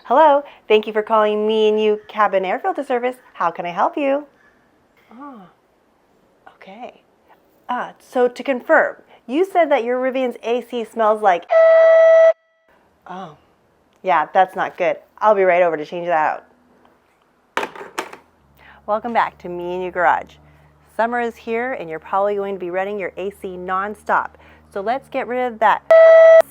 Hello, thank you for calling Me and You Cabin Air Filter Service. How can I help you? Oh, okay. So to confirm, you said that your Rivian's AC smells like... Oh, yeah, that's not good. I'll be right over to change that out. Welcome back to Me and You Garage. Summer is here and you're probably going to be running your AC non-stop. So let's get rid of that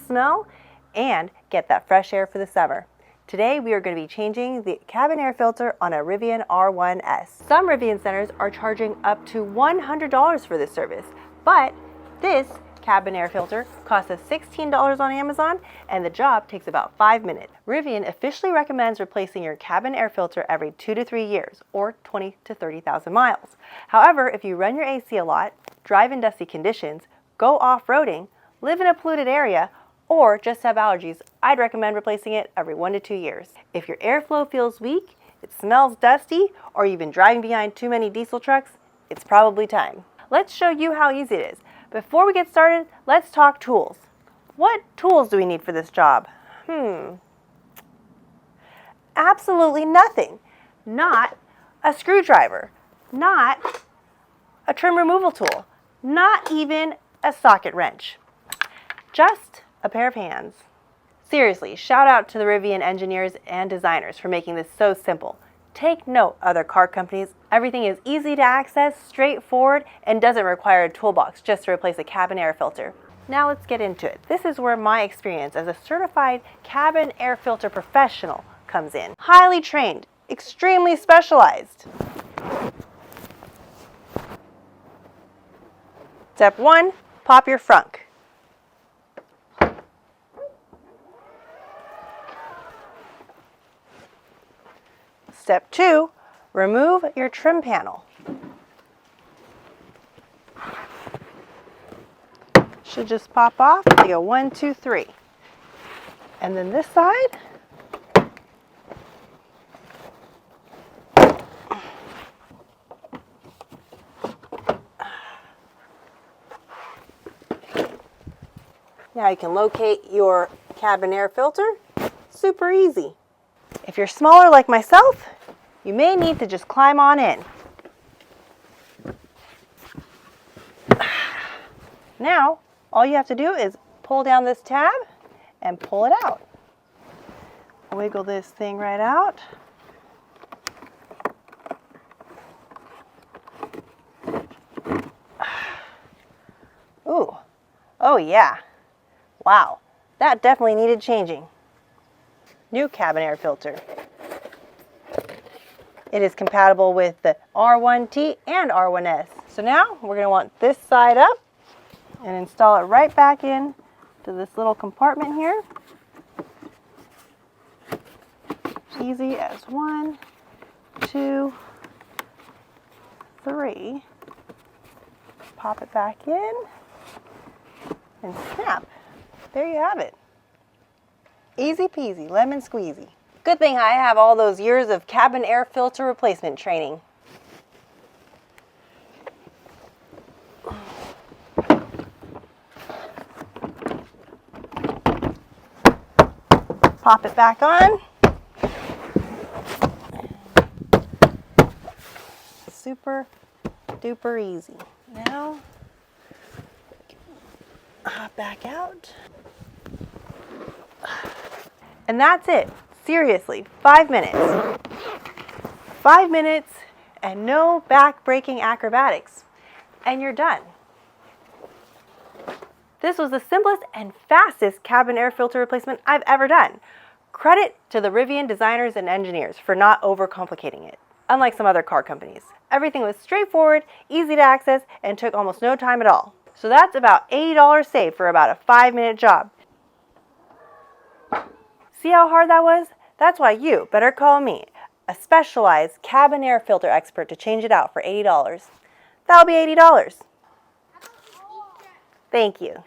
smell and get that fresh air for the summer. Today we are going to be changing the cabin air filter on a Rivian R1S. Some Rivian centers are charging up to $100 for this service, but this cabin air filter costs us $16 on Amazon and the job takes about 5 minutes. Rivian officially recommends replacing your cabin air filter every 2 to 3 years or 20 to 30,000 miles. However, if you run your AC a lot, drive in dusty conditions, go off-roading, live in a polluted area, or just have allergies, I'd recommend replacing it every 1 to 2 years. If your airflow feels weak, it smells dusty, or you've been driving behind too many diesel trucks, it's probably time. Let's show you how easy it is. Before we get started, let's talk tools. What tools do we need for this job? Absolutely nothing. Not a screwdriver, not a trim removal tool, not even a socket wrench. Just a pair of hands. Seriously, shout out to the Rivian engineers and designers for making this so simple. Take note, other car companies, everything is easy to access, straightforward, and doesn't require a toolbox just to replace a cabin air filter. Now let's get into it. This is where my experience as a certified cabin air filter professional comes in. Highly trained, extremely specialized. Step 1, pop your frunk. Step 2, remove your trim panel. Should just pop off. You go 1, 2, 3. And then this side. Now you can locate your cabin air filter. Super easy. If you're smaller like myself, you may need to just climb on in. Now, all you have to do is pull down this tab and pull it out. Wiggle this thing right out. Ooh, oh yeah. Wow, that definitely needed changing. New cabin air filter. It is compatible with the R1T and R1S. So now we're going to want this side up and install it right back in to this little compartment here. Easy as 1, 2, 3. Pop it back in and snap. There you have it. Easy peasy, lemon squeezy. Good thing I have all those years of cabin air filter replacement training. Pop it back on. Super duper easy. Now, hop back out. And that's it. Seriously, 5 minutes. 5 minutes and no back-breaking acrobatics. And you're done. This was the simplest and fastest cabin air filter replacement I've ever done. Credit to the Rivian designers and engineers for not overcomplicating it, unlike some other car companies. Everything was straightforward, easy to access, and took almost no time at all. So that's about $80 saved for about a 5-minute job. See how hard that was? That's why you better call me, a specialized cabin air filter expert, to change it out for $80. That'll be $80. Thank you.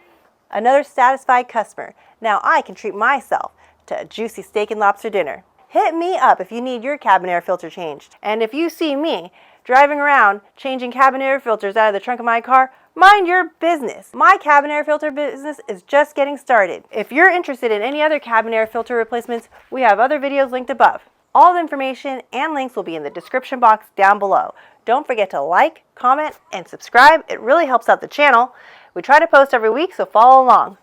Another satisfied customer. Now I can treat myself to a juicy steak and lobster dinner. Hit me up if you need your cabin air filter changed. And if you see me driving around changing cabin air filters out of the trunk of my car, Mind your business. My cabin air filter business is just getting started. If you're interested in any other cabin air filter replacements, we have other videos linked above. All the information and links will be in the description box down below. Don't forget to like, comment, and subscribe. It really helps out the channel. We try to post every week, so follow along.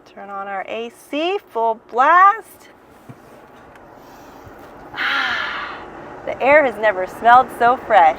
Turn on our AC, full blast. The air has never smelled so fresh.